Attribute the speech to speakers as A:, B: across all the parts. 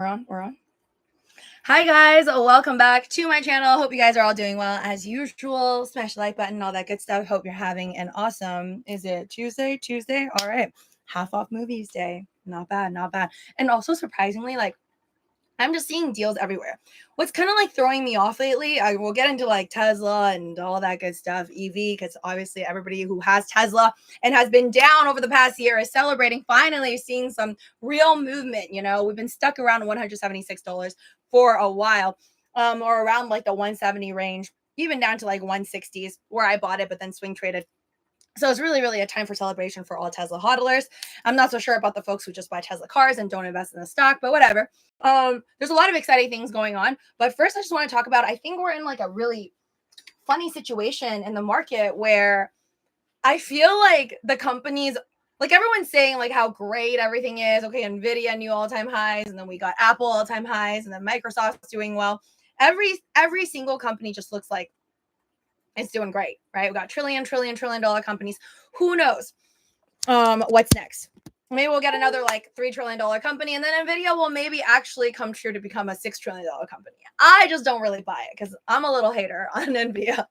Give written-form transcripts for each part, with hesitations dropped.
A: We're on. Hi guys, welcome back to my channel. Hope you guys are all doing well as usual. Smash the like button, all that good stuff. Hope you're having an awesome, is it Tuesday? All right. Half off movies day. Not bad, not bad. And also surprisingly, like I'm just seeing deals everywhere. What's kind of like throwing me off lately, I will get into like Tesla and all that good stuff, EV, because obviously everybody who has Tesla and has been down over the past year is celebrating finally seeing some real movement. You know, we've been stuck around $176 for a while, or around like the 170 range, even down to like 160s where I bought it, but then swing traded. So it's really, really a time for celebration for all Tesla hodlers. I'm not so sure about the folks who just buy Tesla cars and don't invest in the stock, but whatever. There's a lot of exciting things going on. But first, I just want to talk about, I think we're in like a really funny situation in the market where I feel like the companies, like everyone's saying like how great everything is. Okay, Nvidia new all-time highs, and then we got Apple all-time highs, and then Microsoft's doing well. Every single company just looks like it's doing great, right? We got trillion dollar companies. Who knows what's next? Maybe we'll get another like $3 trillion company, and then Nvidia will maybe actually come true to become a $6 trillion company. I just don't really buy it because I'm a little hater on Nvidia.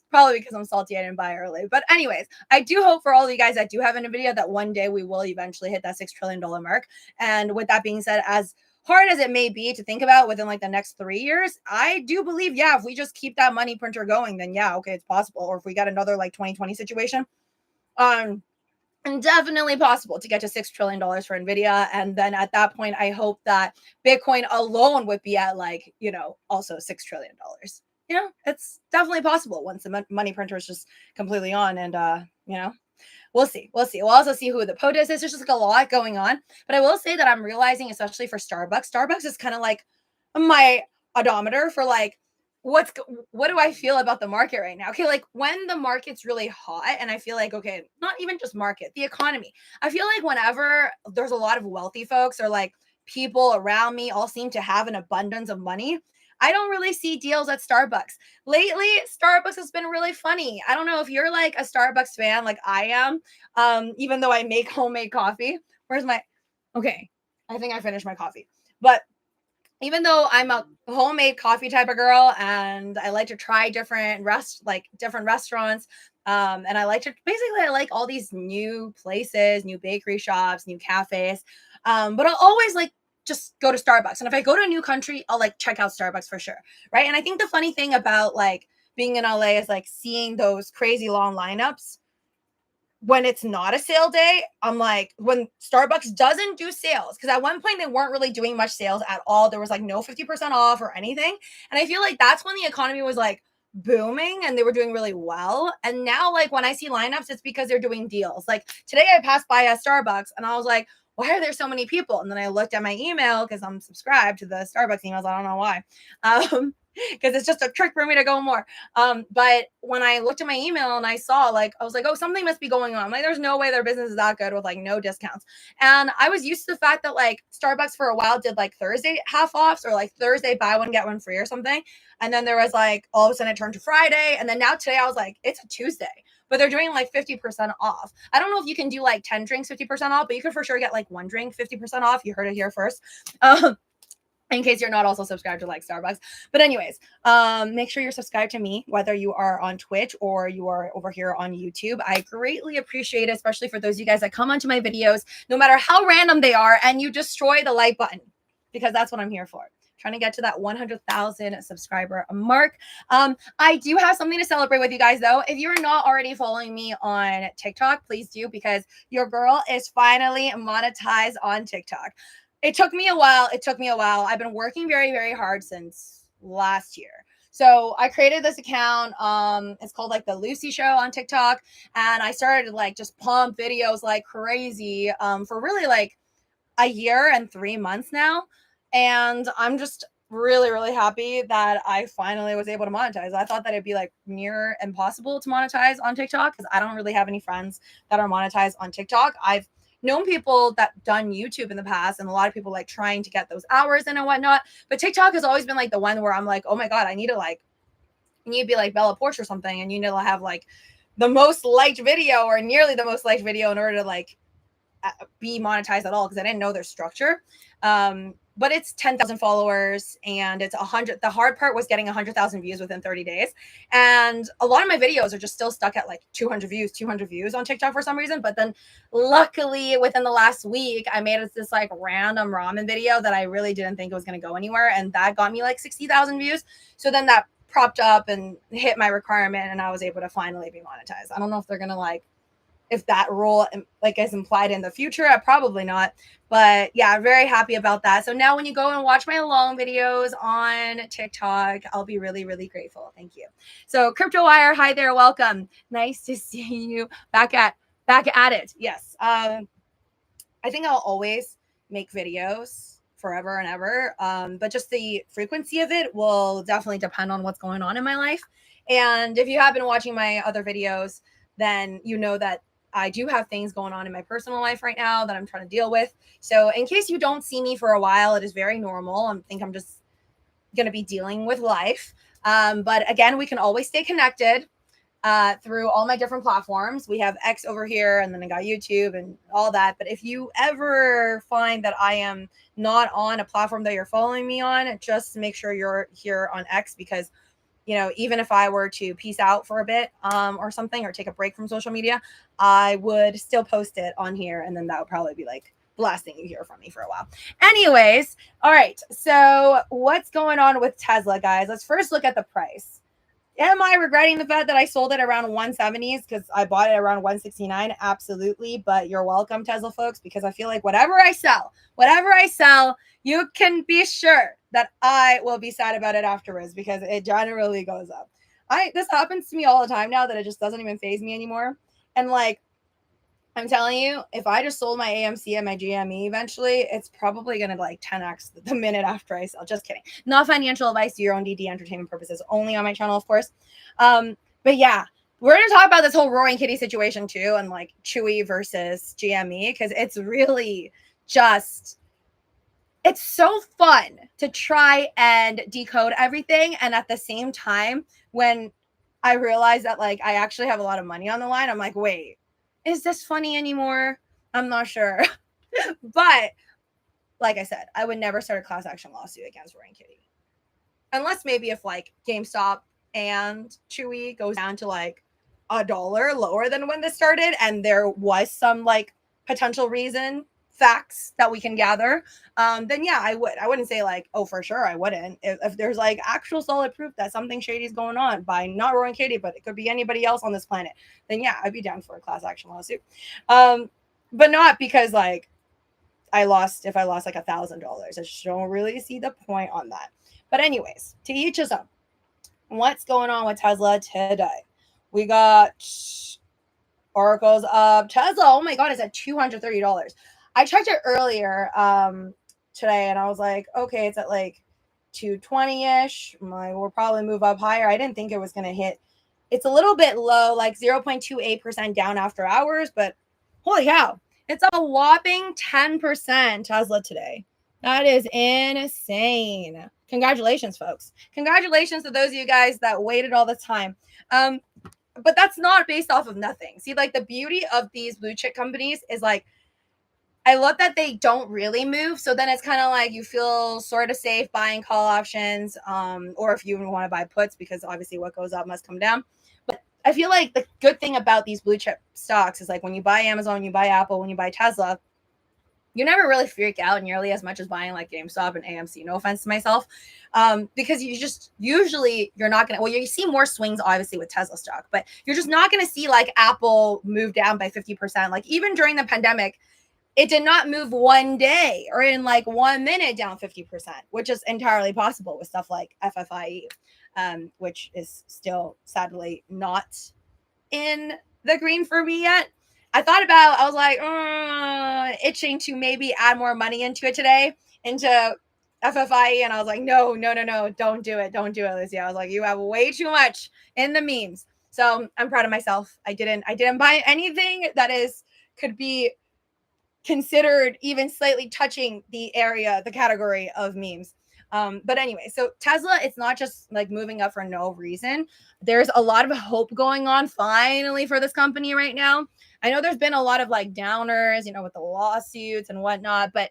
A: Probably because I'm salty I didn't buy early. But anyways, I do hope for all of you guys that do have an Nvidia that one day we will eventually hit that $6 trillion mark. And with that being said, as hard as it may be to think about within like the next 3 years, I do believe, yeah, if we just keep that money printer going, then yeah, okay, it's possible. Or if we got another like 2020 situation, and definitely possible to get to $6 trillion for Nvidia. And then at that point, I hope that Bitcoin alone would be at like, you know, also $6 trillion. You know, it's definitely possible once the money printer is just completely on. And, you know, we'll see. We'll see. We'll also see who the POTUS is. There's just like a lot going on. But I will say that I'm realizing, especially for Starbucks is kind of like my odometer for like, what do I feel about the market right now? Okay, like when the market's really hot and I feel like, okay, not even just market, the economy. I feel like whenever there's a lot of wealthy folks or like people around me all seem to have an abundance of money, I don't really see deals at Starbucks. Lately, Starbucks has been really funny. I don't know if you're like a Starbucks fan like I am, even though I make homemade coffee. Where's my, okay, I think I finished my coffee. But even though I'm a homemade coffee type of girl and I like to try different restaurants, and I like to basically I like all these new places, new bakery shops, new cafes, but I'll always like just go to Starbucks. And if I go to a new country, I'll like check out Starbucks for sure, right? And I think the funny thing about like being in LA is like seeing those crazy long lineups when it's not a sale day. I'm like, when Starbucks doesn't do sales, because at one point they weren't really doing much sales at all. There was like no 50% off or anything. And I feel like that's when the economy was like booming and they were doing really well. And now, like, when I see lineups, it's because they're doing deals. Like today I passed by a Starbucks and I was like, why are there so many people? And then I looked at my email because I'm subscribed to the Starbucks emails. I don't know why. Because it's just a trick for me to go more. But when I looked at my email and I saw, like, I was like, oh, something must be going on. Like, there's no way their business is that good with like no discounts. And I was used to the fact that like Starbucks for a while did like Thursday half offs or like Thursday buy one, get one free or something. And then there was like all of a sudden it turned to Friday. And then now today I was like, it's a Tuesday, but they're doing like 50% off. I don't know if you can do like 10 drinks 50% off, but you can for sure get like one drink 50% off. You heard it here first. In case you're not also subscribed to like Starbucks. But anyways, make sure you're subscribed to me, whether you are on Twitch or you are over here on YouTube. I greatly appreciate it, especially for those of you guys that come onto my videos, no matter how random they are, and you destroy the like button, because that's what I'm here for. Trying to get to that 100,000 subscriber mark. I do have something to celebrate with you guys though. If you're not already following me on TikTok, please do, because your girl is finally monetized on TikTok. It took me a while. I've been working very, very hard since last year. So I created this account. It's called like the Lucy Show on TikTok. And I started to like just pump videos like crazy for really like a year and 3 months now. And I'm just really, really happy that I finally was able to monetize. I thought that it'd be like near impossible to monetize on TikTok because I don't really have any friends that are monetized on TikTok. I've known people that done YouTube in the past and a lot of people like trying to get those hours in and whatnot. But TikTok has always been like the one where I'm like, oh my God, I need to be like Bella Porsche or something. And you need to have like the most liked video or nearly the most liked video in order to like be monetized at all, because I didn't know their structure. but it's 10,000 followers and it's 100. The hard part was getting 100,000 views within 30 days. And a lot of my videos are just still stuck at like 200 views on TikTok for some reason. But then luckily within the last week, I made this like random ramen video that I really didn't think it was going to go anywhere. And that got me like 60,000 views. So then that propped up and hit my requirement and I was able to finally be monetized. I don't know if they're going to like, if that role like is implied in the future, probably not. But yeah, I'm very happy about that. So now when you go and watch my long videos on TikTok, I'll be really, really grateful. Thank you. So Crypto Wire, hi there, welcome. Nice to see you back at it. Yes. I think I'll always make videos forever and ever. But just the frequency of it will definitely depend on what's going on in my life. And if you have been watching my other videos, then you know that I do have things going on in my personal life right now that I'm trying to deal with. So in case you don't see me for a while, it is very normal. I think I'm just going to be dealing with life. But again, we can always stay connected through all my different platforms. We have X over here, and then I got YouTube and all that. But if you ever find that I am not on a platform that you're following me on, just make sure you're here on X, because you know, even if I were to peace out for a bit or something, or take a break from social media, I would still post it on here. And then that would probably be like the last thing you hear from me for a while. Anyways, all right. So what's going on with Tesla, guys? Let's first look at the price. Am I regretting the fact that I sold it around 170s because I bought it around 169? Absolutely. But you're welcome, Tesla folks, because I feel like whatever I sell, you can be sure that I will be sad about it afterwards, because it generally goes up. This happens to me all the time now that it just doesn't even faze me anymore. And like, I'm telling you, if I just sold my AMC and my GME eventually, it's probably going to like 10x the minute after I sell. Just kidding. Not financial advice, to your own DD entertainment purposes, only on my channel, of course. But yeah, we're going to talk about this whole Roaring Kitty situation too, and like CHEWY versus GME, because it's really just, it's so fun to try and decode everything. And at the same time, when I realize that like I actually have a lot of money on the line, I'm like, wait, is this funny anymore? I'm not sure. But like I said, I would never start a class action lawsuit against Roaring Kitty. Unless maybe if like GameStop and CHEWY goes down to like $1 lower than when this started, and there was some like potential facts that we can gather, then yeah, I would. I wouldn't say like, oh, for sure I wouldn't. If there's like actual solid proof that something shady is going on by not Roaring Kitty, but it could be anybody else on this planet, then yeah, I'd be down for a class action lawsuit. But not because like if I lost like $1,000. I just don't really see the point on that. But anyways, to each his own. What's going on with Tesla today? We got Oracle's up. Tesla, oh my god, it's at $230. I checked it earlier today, and I was like, okay, it's at like 220-ish. We'll probably move up higher. I didn't think it was going to hit. It's a little bit low, like 0.28% down after hours, but holy cow, it's a whopping 10% Tesla today. That is insane. Congratulations, folks. Congratulations to those of you guys that waited all the time. But that's not based off of nothing. See, like the beauty of these blue chip companies is like, I love that they don't really move. So then it's kind of like you feel sort of safe buying call options, or if you even want to buy puts, because obviously what goes up must come down. But I feel like the good thing about these blue chip stocks is like when you buy Amazon, when you buy Apple, when you buy Tesla, you never really freak out nearly as much as buying like GameStop and AMC. No offense to myself. Because you just, usually you're not going to, well, you see more swings obviously with Tesla stock, but you're just not going to see like Apple move down by 50%. Like even during the pandemic, it did not move one day or in like 1 minute down 50%, which is entirely possible with stuff like FFIE, which is still sadly not in the green for me yet. I was like, itching to maybe add more money into it today, into FFIE. And I was like, no, don't do it. Don't do it, Lizzie. I was like, you have way too much in the memes. So I'm proud of myself. I didn't buy anything that could be considered even slightly touching the category of memes. But anyway, so Tesla, it's not just like moving up for no reason. There's a lot of hope going on finally for this company right now. I know there's been a lot of like downers, with the lawsuits and whatnot, but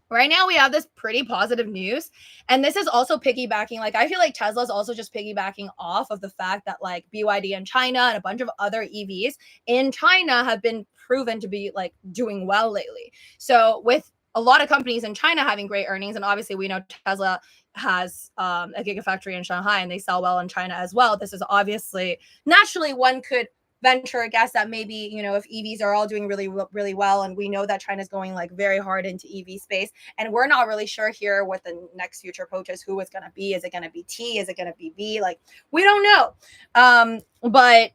A: right now we have this pretty positive news, and this is also piggybacking, like I feel like Tesla's also just piggybacking off of the fact that like BYD in China and a bunch of other EVs in China have been proven to be like doing well lately. So with a lot of companies in China having great earnings, and obviously we know Tesla has a gigafactory in Shanghai and they sell well in China as well. This is obviously naturally one could venture a guess that maybe, you know, if EVs are all doing really well, and we know that China's going like very hard into EV space, and we're not really sure here what the next future coach is, who it's going to be. Is it going to be T? Is it going to be V? Like, we don't know. But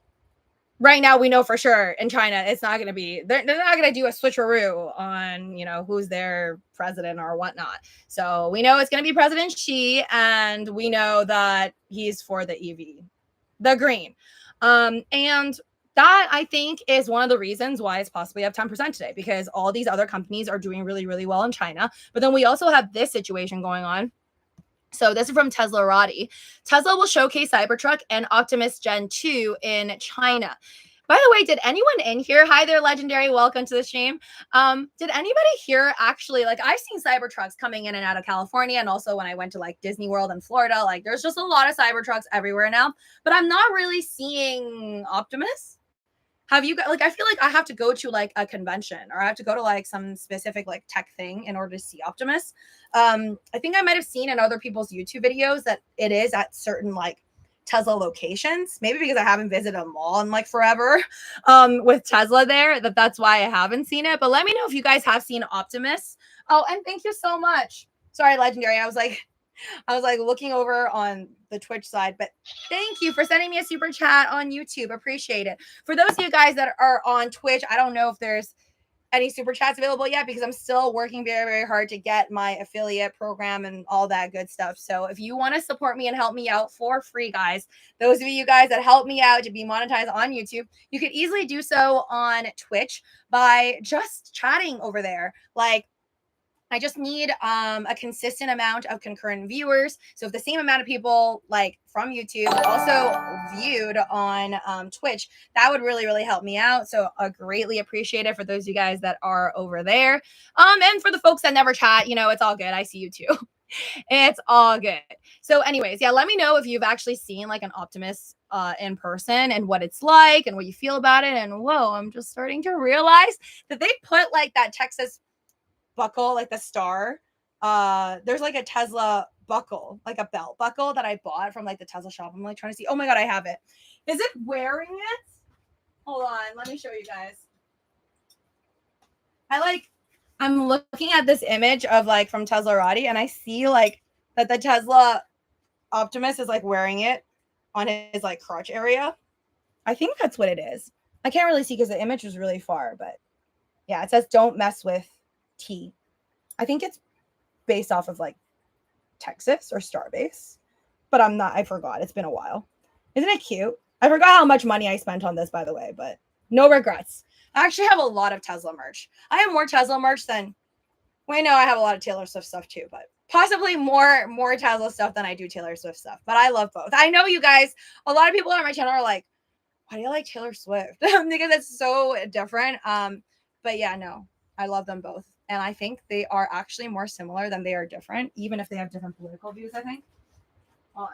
A: right now we know for sure in China it's not going to be, they're not going to do a switcheroo on, you know, who's their president or whatnot. So we know it's going to be President Xi, and we know that he's for the EV, the green. And that I think is one of the reasons why it's possibly up 10% today, because all these other companies are doing really well in China. But then we also have this situation going on. So this is from Teslarati. Tesla will showcase Cybertruck and Optimus Gen 2 in China. By the way, did anyone in here? Hi there, Legendary. Welcome to the stream. Did anybody here actually, like, I've seen Cybertrucks coming in and out of California, and also when I went to like Disney World in Florida, like there's just a lot of Cybertrucks everywhere now, but I'm not really seeing Optimus. Have you got, like, I feel like I have to go to like a convention, or I have to go to like some specific like tech thing in order to see Optimus. I think I might have seen in other people's YouTube videos that it is at certain like Tesla locations, maybe because I haven't visited a mall in like forever with Tesla there, that's why I haven't seen it. But let me know if you guys have seen Optimus. Oh, and thank you so much. Sorry, Legendary. I was like looking over on the Twitch side, but thank you for sending me a super chat on YouTube. Appreciate it. For those of you guys that are on Twitch, I don't know if there's any super chats available yet, because I'm still working very hard to get my affiliate program and all that good stuff. So if you want to support me and help me out for free, guys, those of you guys that help me out to be monetized on YouTube, you could easily do so on Twitch by just chatting over there. Like, I just need a consistent amount of concurrent viewers. So if the same amount of people like from YouTube also viewed on Twitch, that would really help me out. So I greatly appreciate it for those of you guys that are over there. And for the folks that never chat, you know, it's all good. I see you too. It's all good. So anyways, yeah, let me know if you've actually seen like an Optimus in person and what it's like and what you feel about it. And whoa, I'm just starting to realize that they put like that Texas buckle, like the star. There's like a Tesla buckle, like a belt buckle that I bought from like the Tesla shop. I'm like trying to see. Oh my God, I have it. Is it wearing it? Hold on, let me show you guys. I'm looking at this image of like from Teslarati, and I see like that the Tesla Optimus is like wearing it on his like crotch area. I think that's what it is. I can't really see because the image was really far, but yeah, it says don't mess with T. I think it's based off of like Texas or Starbase, but I forgot. It's been a while. Isn't it cute? I forgot how much money I spent on this, by the way, but no regrets. I actually have a lot of Tesla merch. I have more Tesla merch than, wait, no, I have a lot of Taylor Swift stuff too, but possibly more Tesla stuff than I do Taylor Swift stuff. But I love both. I know you guys, a lot of people on my channel are like, why do you like Taylor Swift? Because it's so different. But yeah, no, I love them both. And I think they are actually more similar than they are different, even if they have different political views, I think. On.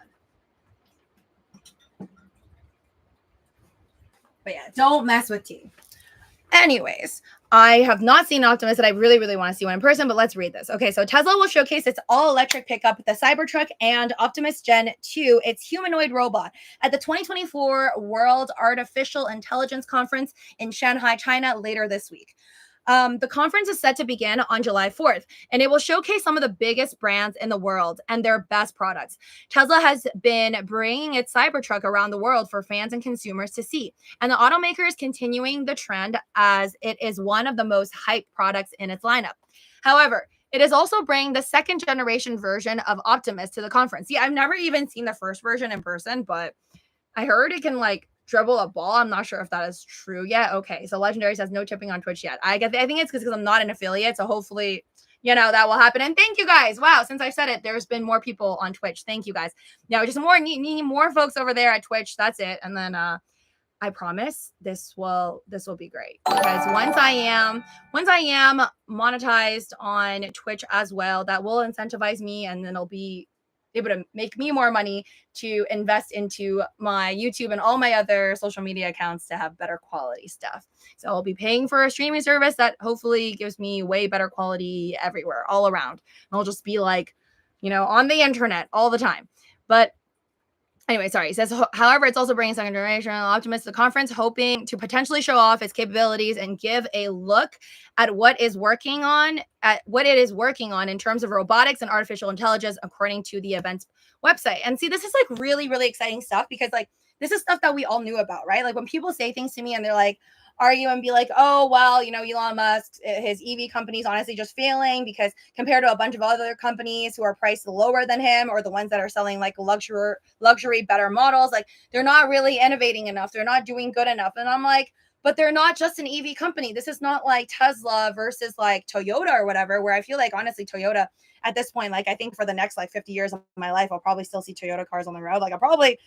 A: But yeah, don't mess with T. Anyways, I have not seen Optimus, and I really want to see one in person, but let's read this. Okay, so Tesla will showcase its all-electric pickup, the Cybertruck, and Optimus Gen 2, its humanoid robot, at the 2024 World Artificial Intelligence Conference in Shanghai, China, later this week. The conference is set to begin on July 4th, and it will showcase some of the biggest brands in the world and their best products. Tesla has been bringing its Cybertruck around the world for fans and consumers to see, and the automaker is continuing the trend as it is one of the most hyped products in its lineup. However, it is also bringing the second generation version of Optimus to the conference. Yeah, I've never even seen the first version in person, but I heard it can like dribble a ball. I'm not sure if that is true yet. Okay, so Legendary says no tipping on Twitch yet. I think it's because I'm not an affiliate, so hopefully, you know, that will happen. And thank you guys. Wow, since I said it, there's been more people on Twitch. Thank you guys. Now, just need more folks over there at Twitch. That's it. And then I promise this will be great, because once I am monetized on Twitch as well, that will incentivize me, and then it'll be able to make me more money to invest into my YouTube and all my other social media accounts to have better quality stuff. So I'll be paying for a streaming service that hopefully gives me way better quality everywhere, all around. And I'll just be like, on the internet all the time. But anyway, sorry. He says, however, it's also bringing second generation optimists to the conference, hoping to potentially show off its capabilities and give a look at what it is working on in terms of robotics and artificial intelligence, according to the event's website. And see, this is like really, really exciting stuff, because like this is stuff that we all knew about, right? Like when people say things to me and they're like, argue and be like, oh, well, Elon Musk, his EV company is honestly just failing because compared to a bunch of other companies who are priced lower than him, or the ones that are selling like luxury better models, like they're not really innovating enough. They're not doing good enough. And I'm like, but they're not just an EV company. This is not like Tesla versus like Toyota or whatever, where I feel like honestly Toyota at this point, like I think for the next like 50 years of my life, I'll probably still see Toyota cars on the road. Like I'll probably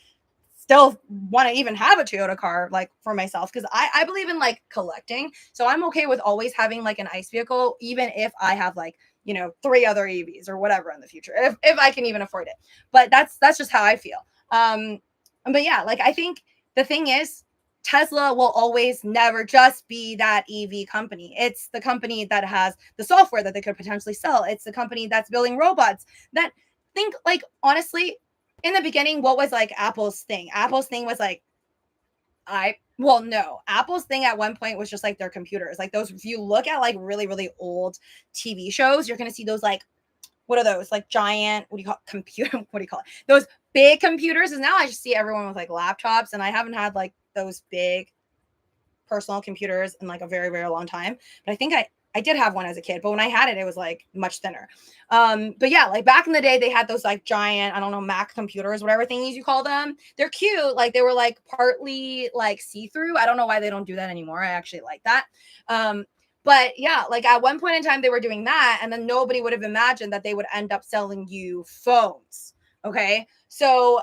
A: still want to even have a Toyota car like for myself, because I believe in like collecting. So I'm okay with always having like an ICE vehicle, even if I have like 3 other EVs or whatever in the future, if I can even afford it. But that's just how I feel. But yeah, like I think the thing is, Tesla will always never just be that EV company. It's the company that has the software that they could potentially sell. It's the company that's building robots that think like, honestly, in the beginning, what was like Apple's thing? Apple's thing was like, Apple's thing at one point was just like their computers. Like those, if you look at like really, really old TV shows, you're going to see those like, what are those? Like giant, what do you call it? Computer? What do you call it? Those big computers. And now I just see everyone with like laptops, and I haven't had like those big personal computers in like a very, very long time. But I think I did have one as a kid, but when I had it, it was like much thinner. But yeah, like back in the day, they had those like giant, I don't know, Mac computers, whatever thingies you call them. They're cute. Like they were like partly like see-through. I don't know why they don't do that anymore. I actually like that. But yeah, like at one point in time, they were doing that, and then nobody would have imagined that they would end up selling you phones. Okay. So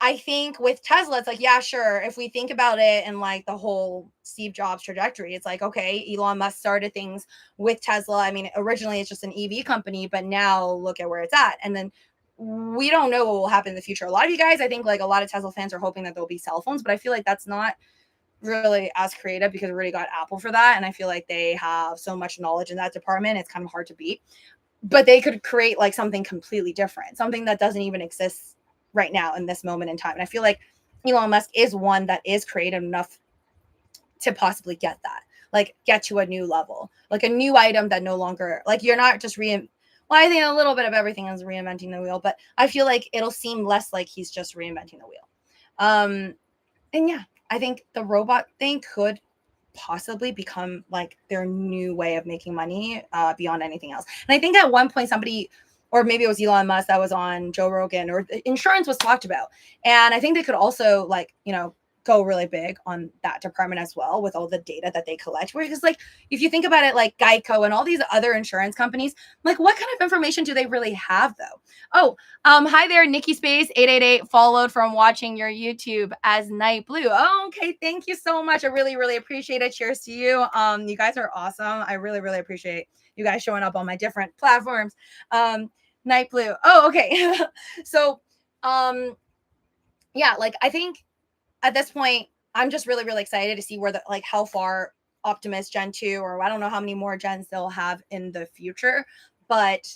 A: I think with Tesla, it's like, yeah, sure. If we think about it in like the whole Steve Jobs trajectory, it's like, okay, Elon Musk started things with Tesla. I mean, originally it's just an EV company, but now look at where it's at. And then we don't know what will happen in the future. A lot of you guys, I think like a lot of Tesla fans are hoping that there'll be cell phones, but I feel like that's not really as creative, because we already got Apple for that. And I feel like they have so much knowledge in that department. It's kind of hard to beat, but they could create like something completely different, something that doesn't even exist right now in this moment in time. And I feel like Elon Musk is one that is creative enough to possibly get that, like get to a new level, like a new item that no longer, like you're not just well, I think a little bit of everything is reinventing the wheel, but I feel like it'll seem less like he's just reinventing the wheel. And yeah, I think the robot thing could possibly become like their new way of making money beyond anything else. And I think at one point somebody, or maybe it was Elon Musk, that was on Joe Rogan, or insurance was talked about. And I think they could also like, go really big on that department as well, with all the data that they collect. Because like, if you think about it, like Geico and all these other insurance companies, like what kind of information do they really have though? Oh, hi there, Nikki Space 888 followed from watching your YouTube as Night Blue. Oh, okay. Thank you so much. I really, really appreciate it. Cheers to you. You guys are awesome. I really, really appreciate you guys showing up on my different platforms. Night Blue. Oh, okay. So, yeah, like I think at this point, I'm just really, really excited to see where like how far Optimus Gen 2, or I don't know how many more gens they'll have in the future, but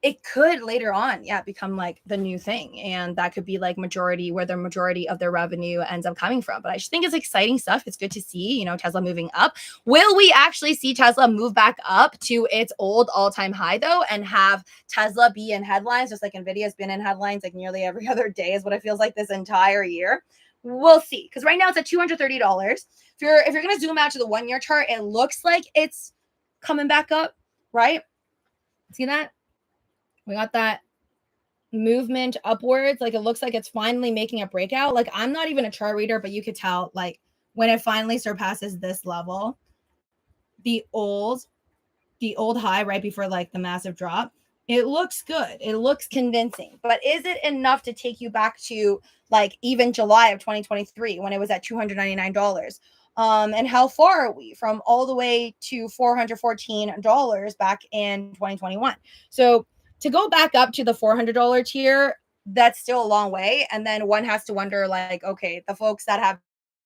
A: it could later on, become like the new thing. And that could be like where the majority of their revenue ends up coming from. But I just think it's exciting stuff. It's good to see, Tesla moving up. Will we actually see Tesla move back up to its old all-time high though, and have Tesla be in headlines, just like Nvidia's been in headlines like nearly every other day is what it feels like this entire year? We'll see. Because right now it's at $230. If you're going to zoom out to the 1-year chart, it looks like it's coming back up, right? See that? We got that movement upwards. Like it looks like it's finally making a breakout. Like I'm not even a chart reader, but you could tell like when it finally surpasses this level, the old high right before like the massive drop, It looks good. It looks convincing. But is it enough to take you back to like even July of 2023 when it was at $299? And how far are we from all the way to $414 back in 2021? So to go back up to the $400 tier, that's still a long way. And then one has to wonder, like, okay, the folks that have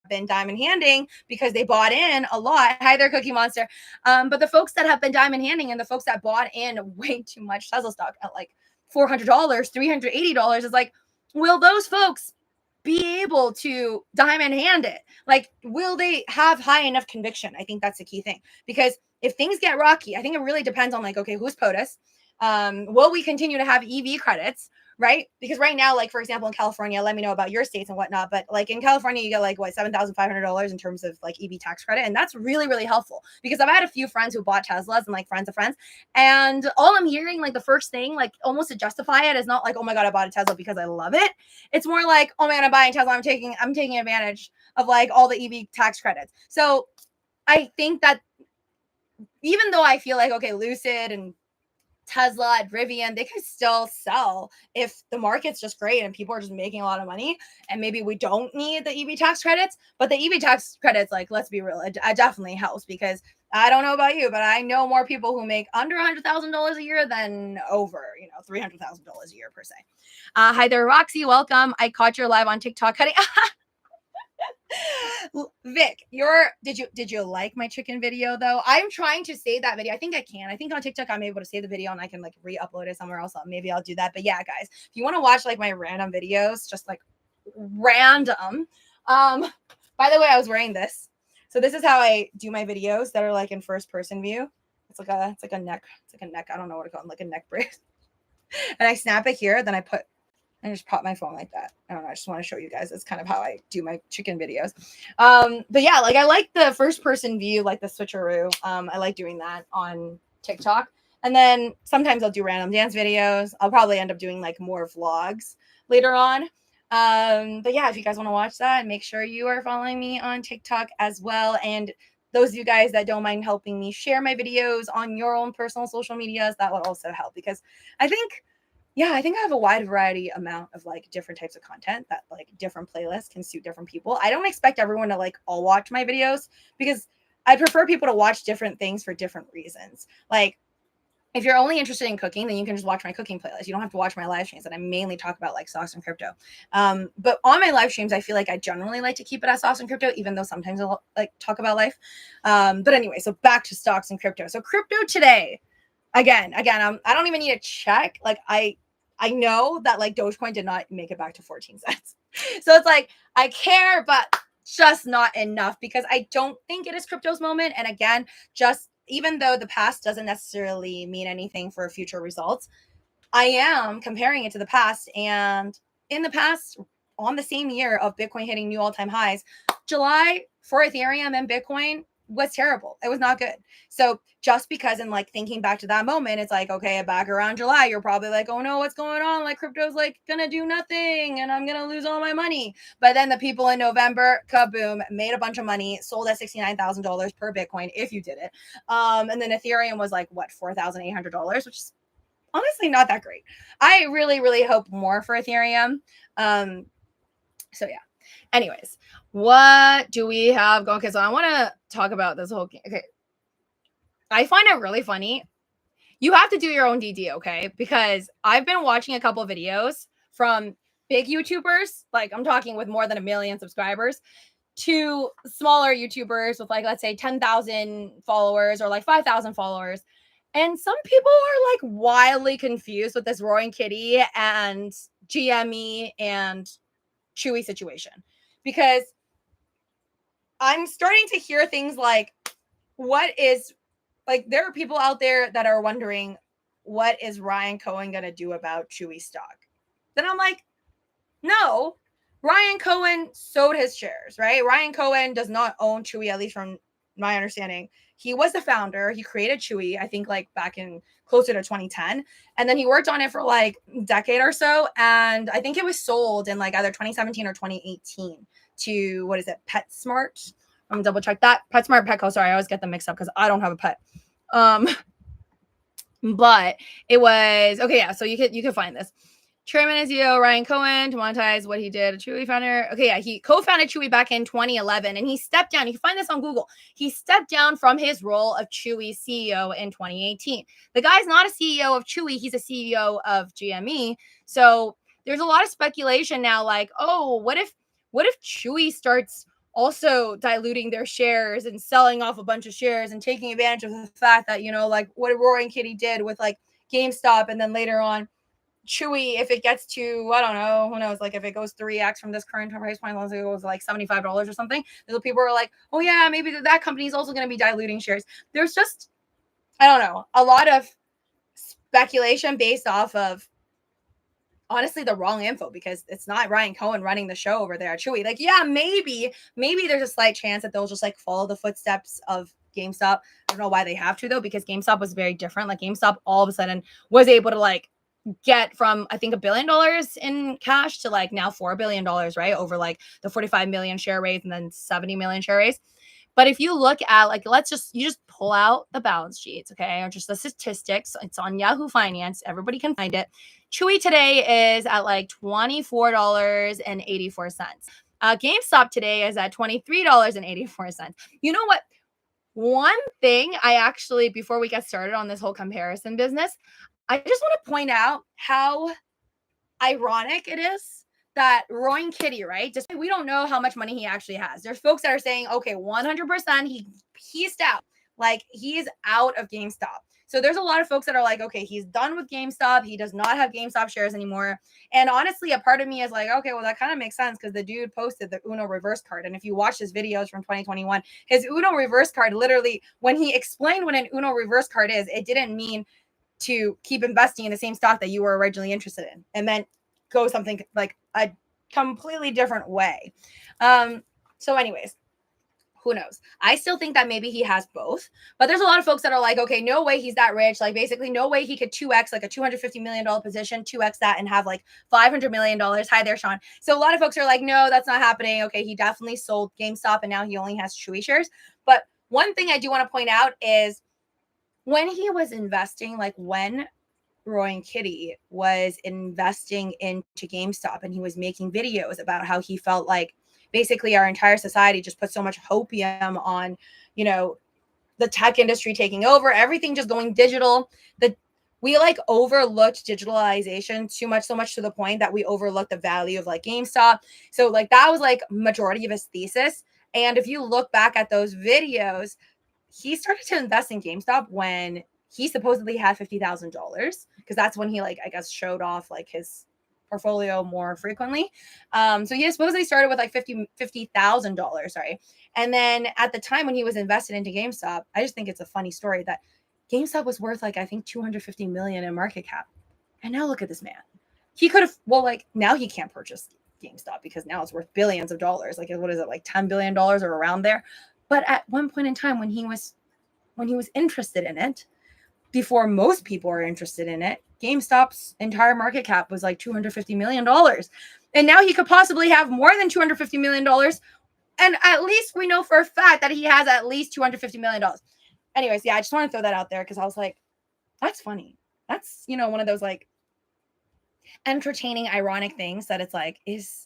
A: been diamond handing because they bought in a lot. Hi there, Cookie Monster. But the folks that have been diamond handing and the folks that bought in way too much Tesla stock at like $400, $380 is like, will those folks be able to diamond hand it? Like, will they have high enough conviction? I think that's the key thing. Because if things get rocky, I think it really depends on like, okay, who's POTUS? Will we continue to have EV credits? Right? Because right now, like for example, in California, let me know about your states and whatnot. But like in California, you get like what $7,500 in terms of like EV tax credit, and that's really really helpful because I've had a few friends who bought Teslas and like friends of friends, and all I'm hearing like the first thing like almost to justify it is not like, oh my god, I bought a Tesla because I love it. It's more like, oh man, I'm buying a Tesla, I'm taking advantage of like all the EV tax credits. So I think that even though I feel like okay, Lucid and Tesla at Rivian, they could still sell if the market's just great and people are just making a lot of money. And maybe we don't need the EV tax credits, but the EV tax credits, like, let's be real, it definitely helps because I don't know about you, but I know more people who make under $100,000 a year than over, $300,000 a year per se. Hi there, Roxy. Welcome. I caught your live on TikTok, honey. Vic, did you like my chicken video though? I'm trying to save that video. I think I can. I think on TikTok I'm able to save the video and I can like re-upload it somewhere else. Maybe I'll do that. But yeah, guys, if you want to watch like my random videos, just like random. By the way, I was wearing this. So this is how I do my videos that are like in first person view. It's like a neck. I don't know what to call it, like a neck brace. And I snap it here, then I just pop my phone like that. I don't know. I just want to show you guys. That's kind of how I do my chicken videos. But yeah, like I like the first person view, like the switcheroo. I like doing that on TikTok. And then sometimes I'll do random dance videos. I'll probably end up doing like more vlogs later on. But yeah, if you guys want to watch that, make sure you are following me on TikTok as well. And those of you guys that don't mind helping me share my videos on your own personal social medias, that would also help because I think I have a wide variety amount of like different types of content that like different playlists can suit different people. I don't expect everyone to like all watch my videos because I prefer people to watch different things for different reasons. Like if you're only interested in cooking, then you can just watch my cooking playlist. You don't have to watch my live streams that I mainly talk about like stocks and crypto. But on my live streams, I feel like I generally like to keep it as stocks and crypto, even though sometimes I'll like talk about life. But anyway, so back to stocks and crypto. So crypto today, again, I don't even need to check. Like I know that like Dogecoin did not make it back to 14 cents. So it's like I care, but just not enough because I don't think it is crypto's moment. And again, just even though the past doesn't necessarily mean anything for future results, I am comparing it to the past. And in the past, on the same year of Bitcoin hitting new all-time highs, July for Ethereum and Bitcoin was terrible. It was not good. So just because in like thinking back to that moment, it's like, okay, back around July, you're probably like, oh no, what's going on? Like crypto's like gonna do nothing and I'm gonna lose all my money. But then the people in November, kaboom, made a bunch of money, sold at $69,000 per Bitcoin if you did it. And then Ethereum was like what, $4,800, which is honestly not that great. I really, really hope more for Ethereum. So yeah. Anyways, what do we have going? Okay, so I want to talk about this whole game. Okay. I find it really funny. You have to do your own DD, okay? Because I've been watching a couple videos from big YouTubers, like I'm talking with more than 1 million subscribers, to smaller YouTubers with like, let's say 10,000 followers or like 5,000 followers. And some people are like wildly confused with this Roaring Kitty and GME and CHEWY situation because I'm starting to hear things like, what is like, there are people out there that are wondering, what is Ryan Cohen going to do about CHEWY stock? Then I'm like, no, Ryan Cohen sold his shares, right? Ryan Cohen does not own CHEWY, at least from my understanding. He was the founder. He created CHEWY, I think like back in closer to 2010. And then he worked on it for like a decade or so. And I think it was sold in like either 2017 or 2018 to, what is it, PetSmart? I'm gonna double check that. PetSmart, Petco. Sorry, I always get them mixed up because I don't have a pet. But it was okay. Yeah, so you can find this. Chairman and CEO Ryan Cohen to monetize what he did. Chewy founder. Okay, yeah, he co-founded Chewy back in 2011, and he stepped down. You can find this on Google. He stepped down from his role of Chewy CEO in 2018. The guy's not a CEO of Chewy; he's a CEO of GME. So there's a lot of speculation now, like, oh, what if Chewy starts also diluting their shares and selling off a bunch of shares and taking advantage of the fact that, like what Roy and Kitty did with like GameStop, and then later on Chewy, if it gets to, I don't know, who knows, like if it goes 3x from this current price point, let's say it goes like $75 or something, those people are like, oh yeah, maybe that company is also going to be diluting shares. There's just, I don't know, a lot of speculation based off of honestly the wrong info, because it's not Ryan Cohen running the show over there at Chewy. Like, yeah, maybe there's a slight chance that they'll just like follow the footsteps of GameStop. I don't know why they have to though, because GameStop was very different. Like GameStop all of a sudden was able to like get from I think $1 billion in cash to like now $4 billion, right? Over like the 45 million share raise and then 70 million share raise. But if you look at like, you just pull out the balance sheets, okay, or just the statistics. It's on Yahoo Finance. Everybody can find it. Chewy today is at like $24.84. GameStop today is at $23.84. You know what? One thing I actually, before we get started on this whole comparison business, I just want to point out how ironic it is that Roy and Kitty, right? Just we don't know how much money he actually has. There's folks that are saying, okay, 100% he pieced out. Like he's out of GameStop. So there's a lot of folks that are like, okay, he's done with GameStop. He does not have GameStop shares anymore. And honestly, a part of me is like, okay, well, that kind of makes sense because the dude posted the Uno reverse card. And if you watch his videos from 2021, his Uno reverse card, literally, when he explained what an Uno reverse card is, it didn't mean to keep investing in the same stock that you were originally interested in, and then go something like a completely different way. So anyways, who knows? I still think that maybe he has both, but there's a lot of folks that are like, okay, no way he's that rich. Like basically no way he could 2x like a $250 million position, 2x that and have like $500 million. Hi there, Sean. So a lot of folks are like, no, that's not happening. Okay, he definitely sold GameStop and now he only has Chewy shares. But one thing I do want to point out is when he was investing, like when Roy and Kitty was investing into GameStop and he was making videos about how he felt like basically our entire society just put so much hopium on, the tech industry taking over, everything just going digital. We like overlooked digitalization too much, so much to the point that we overlooked the value of like GameStop. So like that was like majority of his thesis. And if you look back at those videos, he started to invest in GameStop when he supposedly had $50,000, because that's when he like I guess showed off like his portfolio more frequently. So he supposedly started with like $50,000, sorry. And then at the time when he was invested into GameStop, I just think it's a funny story that GameStop was worth like I think 250 million in market cap. And now look at this man. He could have now he can't purchase GameStop because now it's worth billions of dollars. Like what is it, like $10 billion or around there? But at one point in time when he was interested in it, before most people are interested in it, GameStop's entire market cap was like $250 million. And now he could possibly have more than $250 million. And at least we know for a fact that he has at least $250 million. Anyways, yeah, I just want to throw that out there because I was like, that's funny. That's, one of those like entertaining, ironic things that it's like,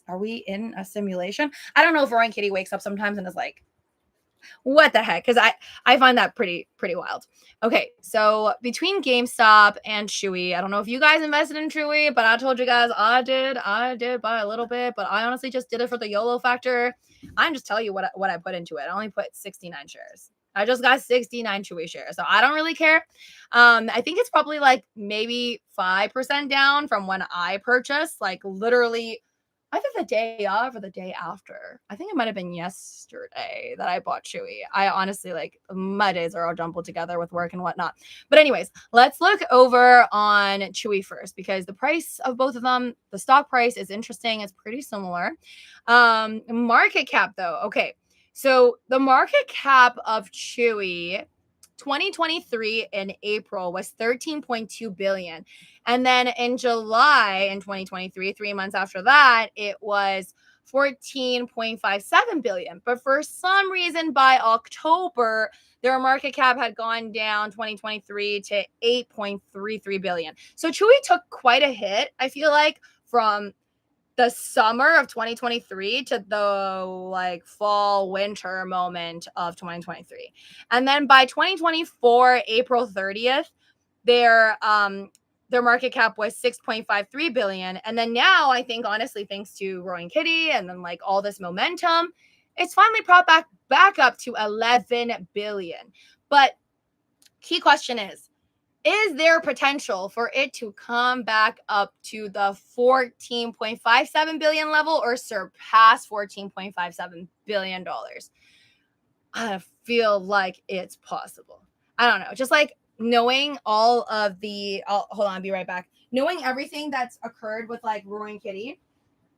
A: are we in a simulation? I don't know if Roy and Kitty wakes up sometimes and is like, what the heck? Because I find that pretty wild. Okay, so between GameStop and Chewy, I don't know if you guys invested in Chewy, but I told you guys I did by a little bit, but I honestly just did it for the YOLO factor. I'm just telling you what I put into it. I only put 69 shares. I just got 69 Chewy shares, so I don't really care. I think it's probably like maybe 5% down from when I purchased, like literally either the day of or the day after. I think it might have been yesterday that I bought Chewy. I honestly like my days are all jumbled together with work and whatnot. But anyways, let's look over on Chewy first because the price of both of them, the stock price is interesting. It's pretty similar. Market cap though. Okay. So the market cap of Chewy 2023 in April was 13.2 billion. And then in July in 2023, 3 months after that, it was 14.57 billion. But for some reason, by October, their market cap had gone down 2023 to 8.33 billion. So Chewy took quite a hit, I feel like, from the summer of 2023 to the like fall winter moment of 2023. And then by 2024 April 30th, their market cap was 6.53 billion. And then now I think honestly, thanks to Roaring Kitty and then like all this momentum, it's finally propped back up to 11 billion. But key question is there potential for it to come back up to the 14.57 billion level or surpass $14.57 billion? I feel like it's possible. I don't know. Just like knowing all of the, hold on, I'll be right back. Knowing everything that's occurred with like Roaring Kitty,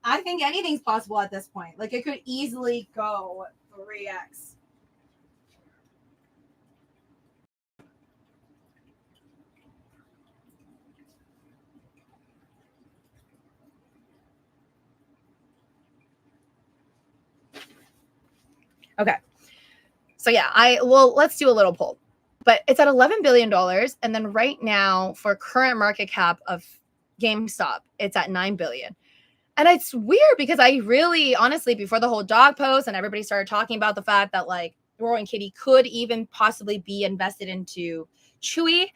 A: I think anything's possible at this point. Like it could easily go 3x. Okay. So yeah, let's do a little poll. But it's at $11 billion. And then right now, for current market cap of GameStop, it's at $9 billion. And it's weird because I really, honestly, before the whole dog post and everybody started talking about the fact that like Roaring Kitty could even possibly be invested into Chewy,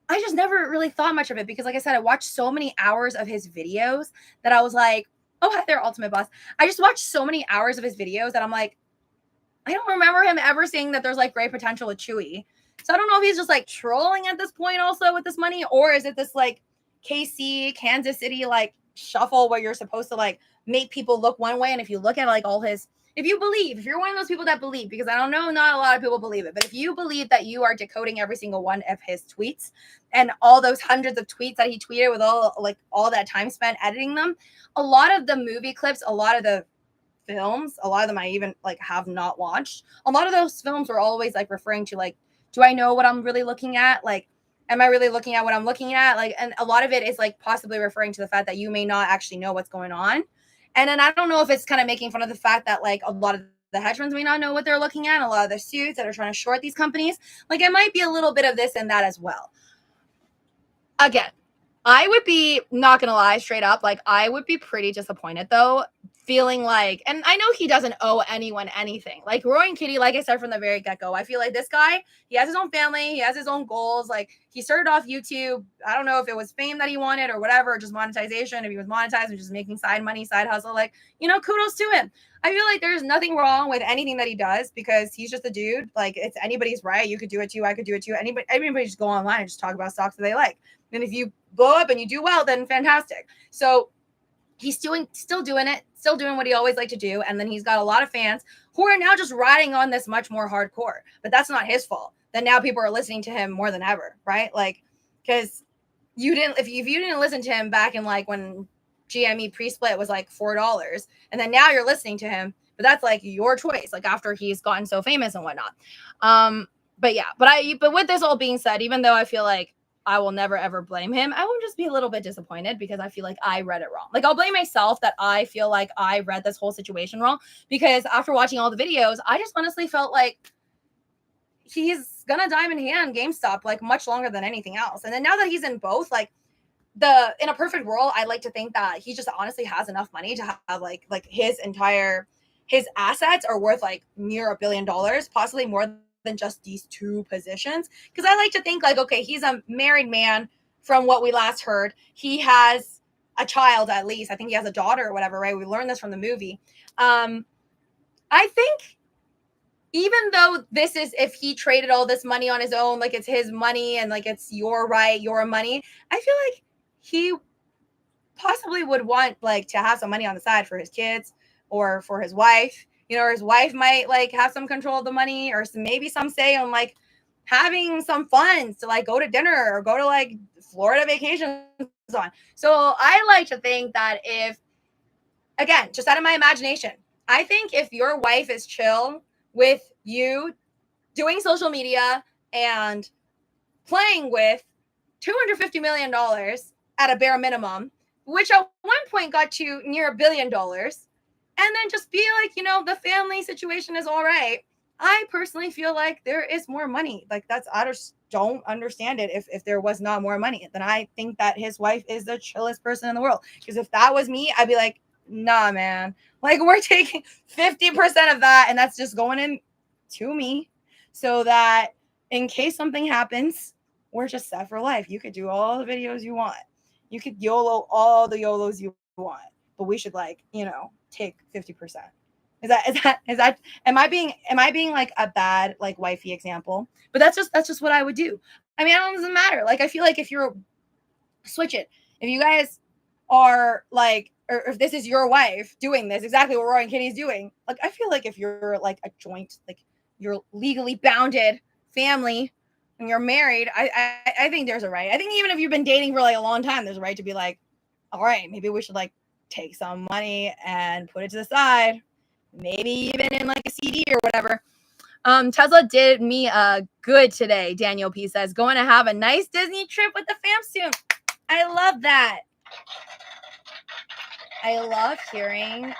A: I just never really thought much of it because, like I said, I watched so many hours of his videos that I was like, oh, hi there, Ultimate Boss. I just watched so many hours of his videos that I'm like, I don't remember him ever saying that there's like great potential with Chewy. So I don't know if he's just like trolling at this point also with this money, or is it this like KC, Kansas City like shuffle where you're supposed to like make people look one way. And if you look at like all his, if you're one of those people that believe, because I don't know, not a lot of people believe it, but if you believe that you are decoding every single one of his tweets and all those hundreds of tweets that he tweeted with all that time spent editing them, a lot of the movie clips, a lot of the films, a lot of them I even like have not watched. A lot of those films were always like referring to like, do I know what I'm really looking at? Like, am I really looking at what I'm looking at? Like, and a lot of it is like possibly referring to the fact that you may not actually know what's going on. And then I don't know if it's kind of making fun of the fact that like a lot of the hedge funds may not know what they're looking at. A lot of the suits that are trying to short these companies, like it might be a little bit of this and that as well. Again, I would be, not gonna lie, straight up, like I would be pretty disappointed though, feeling like, and I know he doesn't owe anyone anything. Like Roaring Kitty, like I said from the very get-go, I feel like this guy, he has his own family, he has his own goals. Like he started off YouTube. I don't know if it was fame that he wanted or whatever, or just monetization. If he was monetized and just making side money, side hustle, like, you know, kudos to him. I feel like there's nothing wrong with anything that he does because he's just a dude. Like it's anybody's right. You could do it too. I could do it too. Anybody just go online and just talk about stocks that they like. And if you blow up and you do well, then fantastic. So he's still doing what he always liked to do. And then he's got a lot of fans who are now just riding on this much more hardcore. But that's not his fault. Then now people are listening to him more than ever, right? Like, because if you didn't listen to him back in like when GME pre-split was like $4, and then now you're listening to him, but that's like your choice, like after he's gotten so famous and whatnot. But yeah, but with this all being said, even though I feel like I will never ever blame him, I will just be a little bit disappointed because I feel like I read it wrong. Like I'll blame myself that I feel like I read this whole situation wrong because after watching all the videos, I just honestly felt like he's gonna diamond hand GameStop like much longer than anything else. And then now that he's in both, like in a perfect world, I like to think that he just honestly has enough money to have like his assets are worth like near $1 billion, possibly more than just these two positions. Because I like to think like, okay, he's a married man from what we last heard. He has a child at least. I think he has a daughter or whatever, right? We learned this from the movie. I think even though this is, if he traded all this money on his own, like it's his money and like it's your right, your money, I feel like he possibly would want like to have some money on the side for his kids or for his wife. You know, or his wife might like have some control of the money, or maybe some say on like having some funds to like go to dinner or go to like Florida vacations on. So I like to think that if, again, just out of my imagination, I think if your wife is chill with you doing social media and playing with $250 million at a bare minimum, which at one point got to near $1 billion, and then just be like, you know, the family situation is all right. I personally feel like there is more money. Like I just don't understand it. If there was not more money, then I think that his wife is the chillest person in the world. Because if that was me, I'd be like, nah, man. Like we're taking 50% of that, and that's just going in to me, so that in case something happens, we're just set for life. You could do all the videos you want. You could YOLO all the YOLOs you want, but we should like, you know, take 50%. Is that am I being like a bad like wifey example? But that's just what I would do. I mean, it doesn't matter. Like I feel like if you're switch it, if you guys are like, or if this is your wife doing this, exactly what Roy and Kitty's doing, like I feel like if you're like a joint, like you're legally bounded family and you're married, I think there's a right. I think even if you've been dating for like a long time, there's a right to be like, all right, maybe we should like take some money and put it to the side, maybe even in like a CD or whatever. Tesla did me good today. Daniel P says, going to have a nice Disney trip with the fam soon. I love that. I love hearing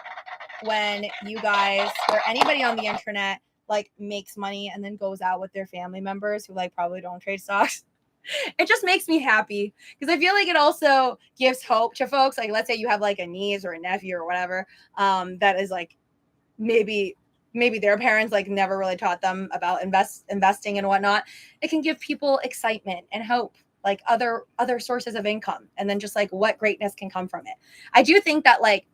A: when you guys or anybody on the internet like makes money and then goes out with their family members who like probably don't trade stocks. It just makes me happy because I feel like it also gives hope to folks. Like, let's say you have like a niece or a nephew or whatever that is like maybe their parents like never really taught them about investing and whatnot. It can give people excitement and hope, like other sources of income, and then just like what greatness can come from it. I do think that like,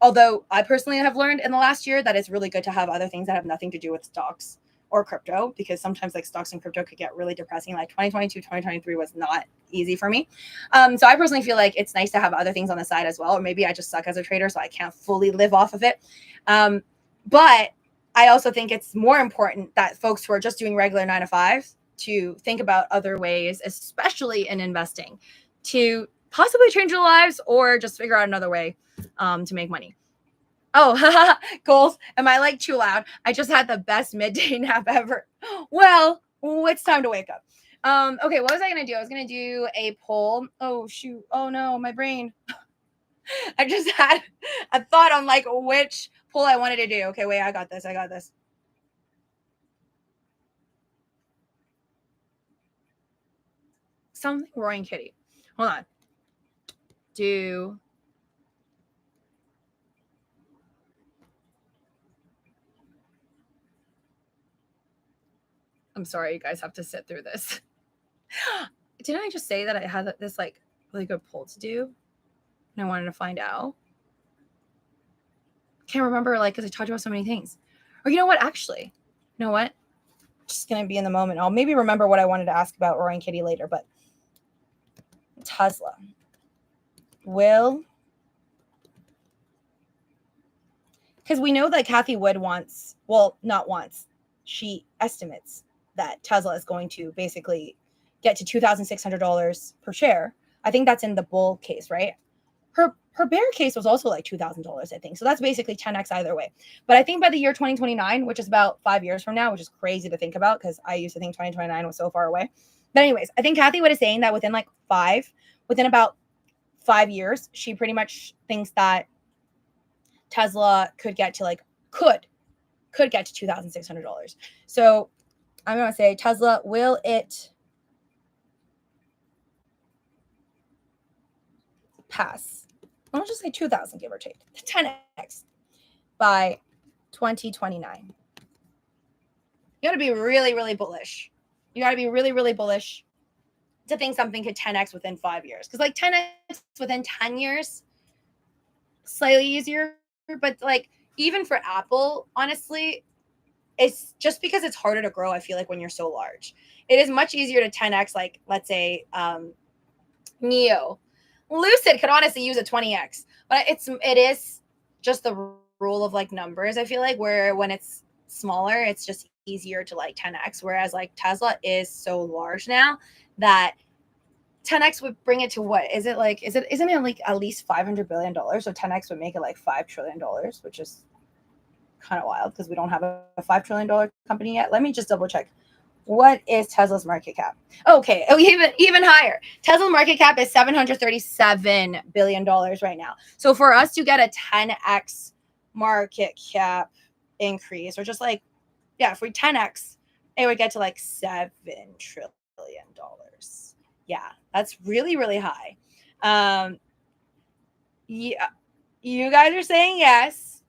A: although I personally have learned in the last year that it's really good to have other things that have nothing to do with stocks or crypto, because sometimes like stocks and crypto could get really depressing. Like 2022, 2023 was not easy for me. So I personally feel like it's nice to have other things on the side as well. Or maybe I just suck as a trader, so I can't fully live off of it. But I also think it's more important that folks who are just doing regular 9 to 5 to think about other ways, especially in investing, to possibly change their lives or just figure out another way to make money. Oh, goals. Am I like too loud? I just had the best midday nap ever. Well, it's time to wake up. Okay, what was I going to do? I was going to do a poll. Oh, shoot. Oh, no, my brain. I just had a thought on like which poll I wanted to do. Okay, wait, I got this. Something Roaring Kitty. Hold on. I'm sorry, you guys have to sit through this. Didn't I just say that I had this like really good poll to do? And I wanted to find out. Can't remember, like, because I talked about so many things. Or you know what? Actually, you know what? Just gonna be in the moment. I'll maybe remember what I wanted to ask about Roaring Kitty later. But Tesla will, because we know that Cathie Wood wants, well, not wants, she estimates that Tesla is going to basically get to $2,600 per share. I think that's in the bull case, right? Her bear case was also like $2,000, I think. So that's basically 10x either way. But I think by the year 2029, which is about 5 years from now, which is crazy to think about because I used to think 2029 was so far away. But anyways, I think Cathie Wood is saying that within about 5 years, she pretty much thinks that Tesla could get to like, could get to $2,600. So I'm going to say Tesla, will it pass? I'll just say 2,000, give or take, 10x by 2029. You got to be really, really bullish. You got to be really, really bullish to think something could 10x within 5 years. Because like 10x within 10 years, slightly easier. But like even for Apple, honestly, it's just because it's harder to grow. I feel like when you're so large, it is much easier to 10x. Like let's say Neo. Lucid could honestly use a 20x, but it is just the rule of like numbers. I feel like where when it's smaller, it's just easier to like 10x. Whereas like Tesla is so large now that 10x would bring it to what is it like? Isn't it like at least $500 billion? So 10x would make it like $5 trillion, which is kind of wild because we don't have a $5 trillion company yet. Let me just double check. What is Tesla's market cap? Okay, even higher. Tesla's market cap is $737 billion right now. So for us to get a 10x market cap increase, or just like, yeah, if we 10x, it would get to like $7 trillion. Yeah, that's really, really high. Yeah, you guys are saying yes.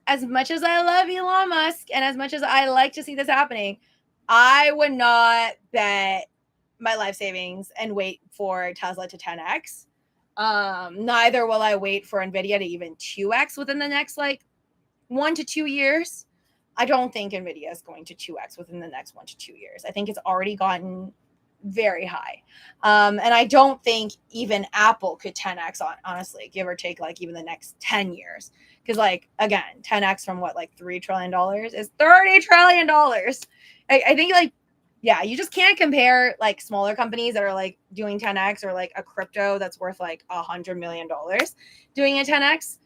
A: As much as I love Elon Musk and as much as I like to see this happening, I would not bet my life savings and wait for Tesla to 10x. Neither will I wait for Nvidia to even 2x within the next like 1 to 2 years. I don't think Nvidia is going to 2x within the next 1 to 2 years. I think it's already gotten very high. And I don't think even Apple could 10x honestly, give or take like even the next 10 years. Because like, again, 10x from what, like $3 trillion is $30 trillion. I think like, yeah, you just can't compare like smaller companies that are like doing 10x or like a crypto that's worth like $100 million doing a 10x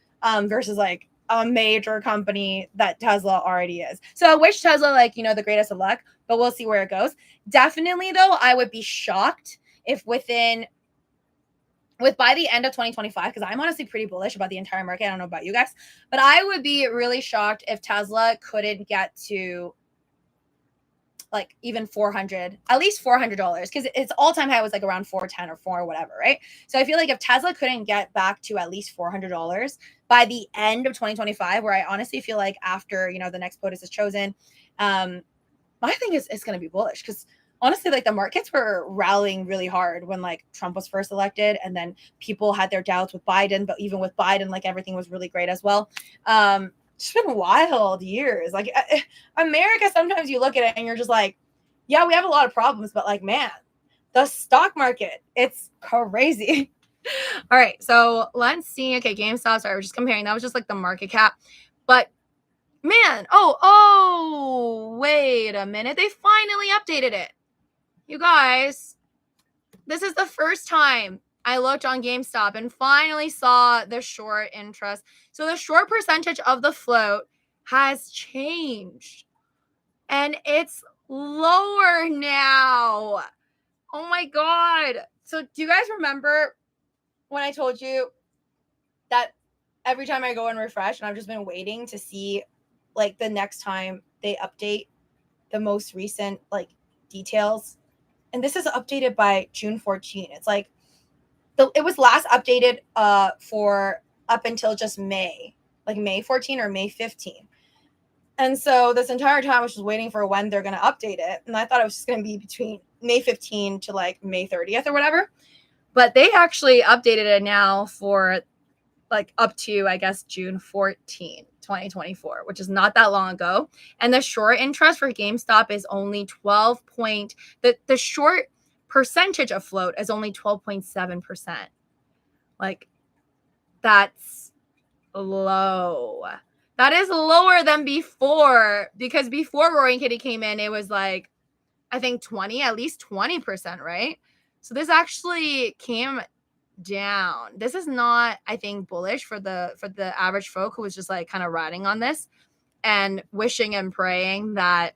A: versus like a major company that Tesla already is. So I wish Tesla like, the greatest of luck, but we'll see where it goes. Definitely though, I would be shocked if by the end of 2025, because I'm honestly pretty bullish about the entire market. I don't know about you guys, but I would be really shocked if Tesla couldn't get to like even 400, at least $400, because its all-time high was like around 410 or 4 whatever, right? So I feel like if Tesla couldn't get back to at least $400 by the end of 2025, where I honestly feel like after the next POTUS is chosen, my thing is it's going to be bullish, because honestly, like the markets were rallying really hard when like Trump was first elected, and then people had their doubts with Biden, but even with Biden, like everything was really great as well. It's been wild years. Like America, sometimes you look at it and you're just like, yeah, we have a lot of problems, but like, man, the stock market, it's crazy. All right, so let's see. Okay, GameStop. Sorry, we're just comparing. That was just like the market cap, but man, wait a minute. They finally updated it. You guys, this is the first time I looked on GameStop and finally saw the short interest. So the short percentage of the float has changed and it's lower now. Oh my God. So do you guys remember when I told you that every time I go and refresh, and I've just been waiting to see like the next time they update the most recent like details? And this is updated by June 14. It's like it was last updated for up until just May, like May 14 or May 15. And so this entire time I was just waiting for when they're going to update it. And I thought it was just going to be between May 15 to like May 30th or whatever. But they actually updated it now for like up to, I guess, June 14, 2024, which is not that long ago. And the short interest for GameStop is only 12 point. The short percentage of float is only 12.7%. Like, that's low. That is lower than before, because before Roaring Kitty came in, it was like, I think at least 20%, right? So this actually came down. This is not, I think, bullish for the average folk who was just like kind of riding on this and wishing and praying that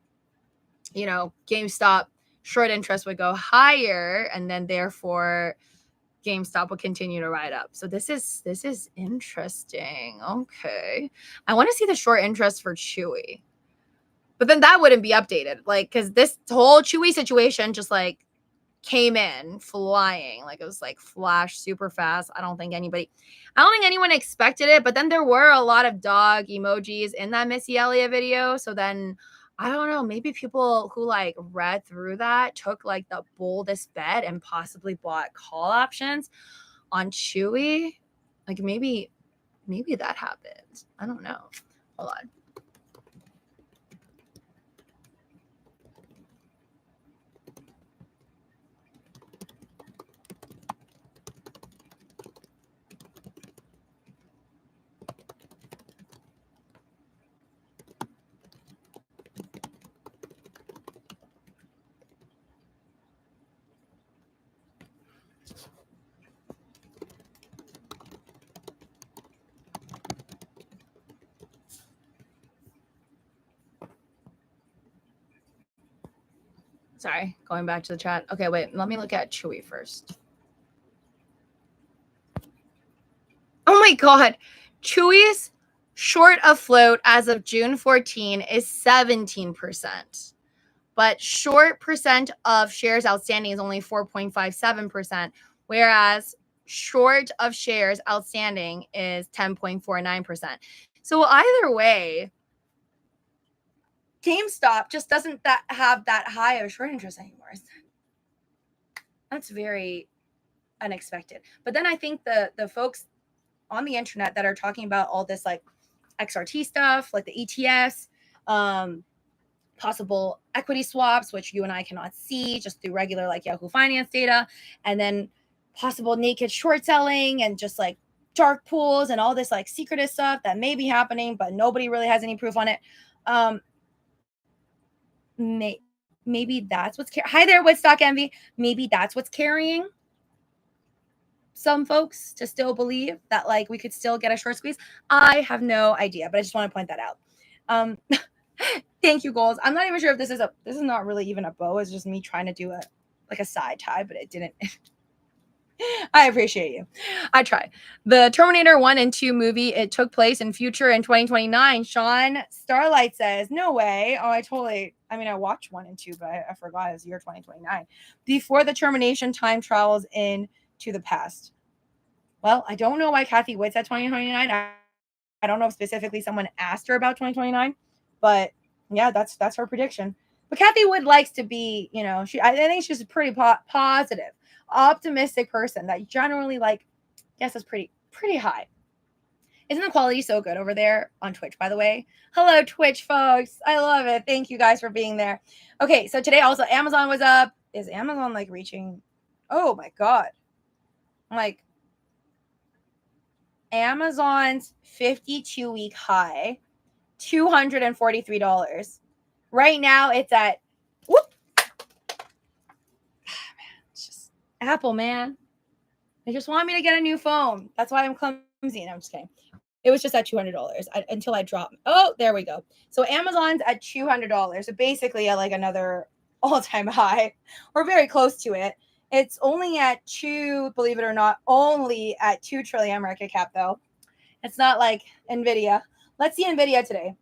A: GameStop short interest would go higher, and then therefore GameStop will continue to ride up. So this is interesting. Okay, I want to see the short interest for CHEWY, but then that wouldn't be updated, like, because this whole CHEWY situation just like came in flying, like it was like flash super fast. I don't think anyone expected it, but then there were a lot of dog emojis in that Missy Elliott video. So then I don't know, maybe people who like read through that took like the boldest bet and possibly bought call options on CHEWY. Like maybe that happened. I don't know. Hold on. Sorry, going back to the chat. Okay, wait, let me look at CHEWY first. Oh my God, CHEWY's Short of float as of June 14 is 17%. But short percent of shares outstanding is only 4.57%, whereas short of shares outstanding is 10.49%. So either way, GameStop just doesn't have that high of short interest anymore. That's very unexpected. But then I think the folks on the internet that are talking about all this like XRT stuff, like the ETFs, possible equity swaps, which you and I cannot see just through regular like Yahoo Finance data, and then possible naked short selling and just like dark pools and all this like secretive stuff that may be happening, but nobody really has any proof on it. Maybe that's what's hi there, Woodstock Envy. Maybe that's what's carrying some folks to still believe that like we could still get a short squeeze. I have no idea, but I just want to point that out. Thank you, Goals. I'm not even sure if this is not really even a bow. It's just me trying to do a side tie, but it didn't. I appreciate you. I try. The Terminator 1 and 2 movie, it took place in future in 2029. Sean Starlight says, no way. Oh, I watched 1 and 2, but I forgot it's year 2029. Before the termination time travels into the past. Well, I don't know why Kathy Wood said 2029. I don't know if specifically someone asked her about 2029, but yeah, that's her prediction. But Kathy Wood likes to be, I think she's a pretty positive, optimistic person that generally is pretty high. Isn't the quality so good over there on Twitch, by the way? Hello, Twitch folks. I love it. Thank you guys for being there. Okay, so today also Amazon was up. Is Amazon reaching? Oh my God. Amazon's 52-week high, $243. Right now it's at it's just Apple, man. They just want me to get a new phone. That's why I'm clumsy. No, I'm just kidding. It was just at $200 until I dropped. Oh, there we go. So Amazon's at $200. So basically at another all-time high, or very close to it. It's only at believe it or not, only at 2 trillion market cap though. It's not like Nvidia. Let's see Nvidia today.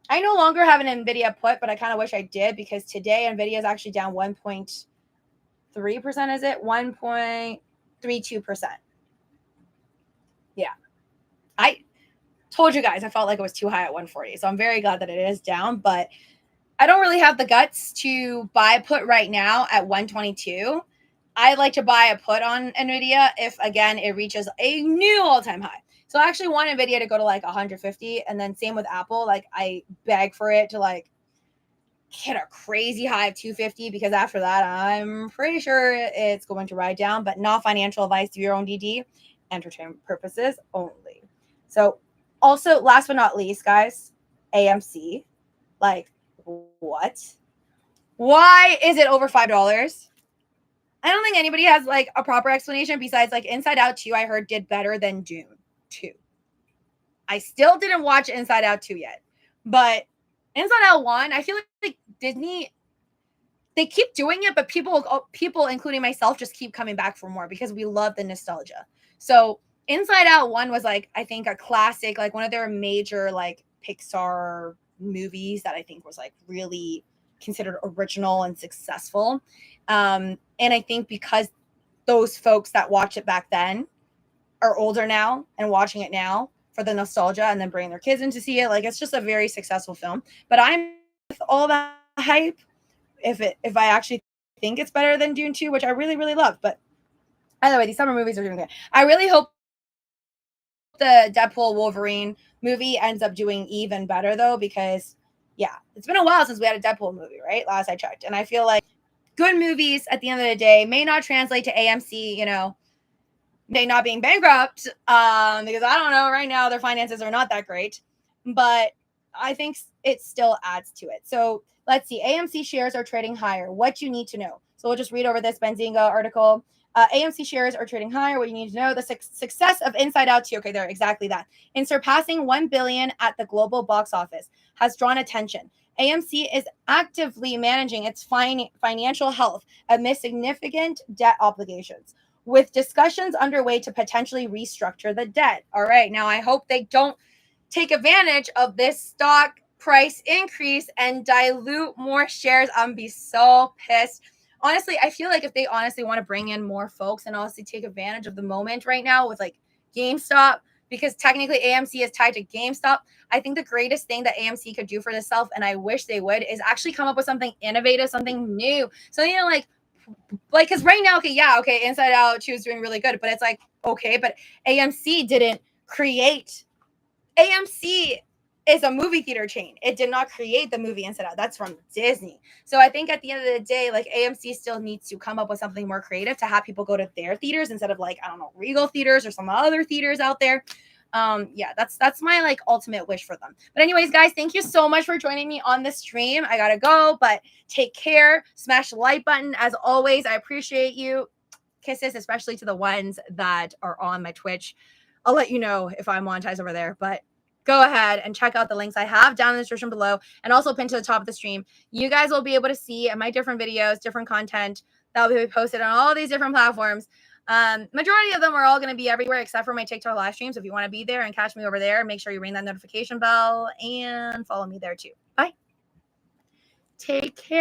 A: I no longer have an Nvidia put, but I kind of wish I did because today Nvidia is actually down 1.3%. Is it 1.32%? Yeah. I told you guys I felt like it was too high at 140. So I'm very glad that it is down, but I don't really have the guts to buy a put right now at 122. I'd like to buy a put on Nvidia if, again, it reaches a new all-time high. So I actually want Nvidia to go to 150, and then same with Apple. I beg for it to hit a crazy high of 250 because after that, I'm pretty sure it's going to ride down, but not financial advice. Do your own DD, entertainment purposes only. So also, last but not least, guys, AMC. What? Why is it over $5? I don't think anybody has a proper explanation besides Inside Out 2 I heard did better than Dune 2. I still didn't watch Inside Out 2 yet, but Inside Out 1, I feel like Disney, they keep doing it, but people, including myself, just keep coming back for more because we love the nostalgia. So Inside Out 1 was I think a classic, one of their major Pixar movies that I think was really considered original and successful. And I think because those folks that watched it back then are older now and watching it now for the nostalgia and then bringing their kids in to see it, it's just a very successful film. But I'm with all that hype if I actually think it's better than Dune 2, which I really, really love. But either way, these summer movies are doing good. I really hope the Deadpool Wolverine movie ends up doing even better though, because it's been a while since we had a Deadpool movie, right? Last I checked. And I feel like good movies at the end of the day may not translate to AMC, they not being bankrupt, because I don't know, right now their finances are not that great, but I think it still adds to it. So let's see. AMC shares are trading higher. What you need to know. So we'll just read over this Benzinga article. AMC shares are trading higher. What you need to know: the success of Inside Out 2, okay, there, exactly that, in surpassing $1 billion at the global box office has drawn attention. AMC is actively managing its financial health amidst significant debt obligations, with discussions underway to potentially restructure the debt. All right, now I hope they don't take advantage of this stock price increase and dilute more shares. I'm gonna be so pissed. Honestly, I feel like if they honestly want to bring in more folks and honestly take advantage of the moment right now with like GameStop, because technically AMC is tied to GameStop, I think the greatest thing that AMC could do for itself, and I wish they would, is actually come up with something innovative, something new. So, you know, like, because right now, okay, Inside Out 2 is doing really good, but it's like, okay, but AMC didn't create. AMC is a movie theater chain. It did not create the movie Inside Out. That's from Disney. So I think at the end of the day, like AMC still needs to come up with something more creative to have people go to their theaters instead of like, I don't know, Regal theaters or some other theaters out there. Yeah, that's my like ultimate wish for them. But anyways, guys, thank you so much for joining me on this stream. I gotta go, but take care. Smash the like button. As always, I appreciate you. Kisses, especially to the ones that are on my Twitch. I'll let you know if I'm monetized over there, but go ahead and check out the links I have down in the description below and also pinned to the top of the stream. You guys will be able to see my different videos, different content that will be posted on all these different platforms. Majority of them are all going to be everywhere except for my TikTok live streams. If you want to be there and catch me over there, make sure you ring that notification bell and follow me there too. Bye. Take care.